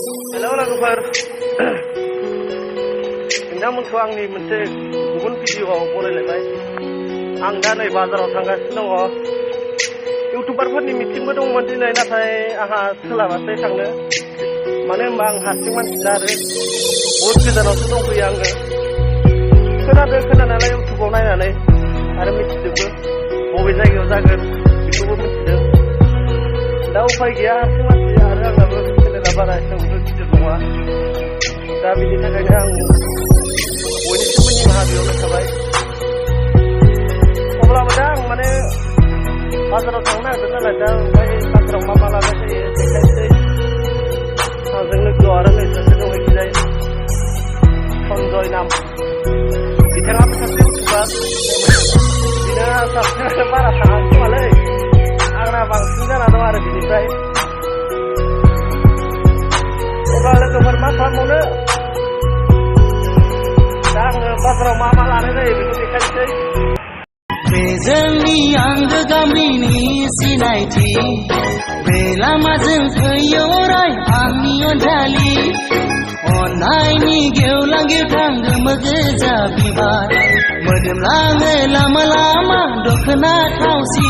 Hello लोगोफोर नोंथांमोनखौ आंनि मोनसे गुबुन भिडिअआव बरायलायबाय। आं दा नै बाजाराव थांगासिनो दङ। इउटुबारफोरनि मिटिंबो दंमोन दिनै, नाथाय आंहा सोलाबासै थांनो। मानो होनबा आं हारसिं मानसि दा आरो बहुद गोजानावसो दंफैयो आङो। खोनादों खोनानायालाय इउटुबाव नायनानै आरो मिथिदोंबो बबे जायगायाव जागोन बेखौबो मिथिदों। दा उफाय गैया, हारसिं मानसि आरो आंनाबो चेनेला बारा एसेबां गिदिर नङा। दा बिनि थाखायनो आं बयनिसिमबो निमाहा बिहरनाय थाबाय। अब्लाबो दा आं माने बाजाराव थांनो नागिरदों नालाय, दा ओमफ्राय बाजाराव मा मा लानाय जायो देखायनोसै। आंजों लोगोआव आरो नै सासे दं एखिजाय सन्जय नाम, बिथाङाबो सासे इउटुबार। बिनो साबसिन बारा थाङाखै खोमालै, आंना बांसिन जाना दं आरो बिनिफ्राय। अब्ला लोगोफोर मा खालामबावनो, दा आङो बाजाराव मा मा लानाय जायो बेखौ देखायनोसै। बे जोंनि आंगो गामिनि सिनायथि, बे लामाजों फैयो अराय आंनि अनजालि। अननायनि गेवलां गेवथां गोमो गोजा बिबार, मोदोमलाङो लामा लामा दख'ना थावसि।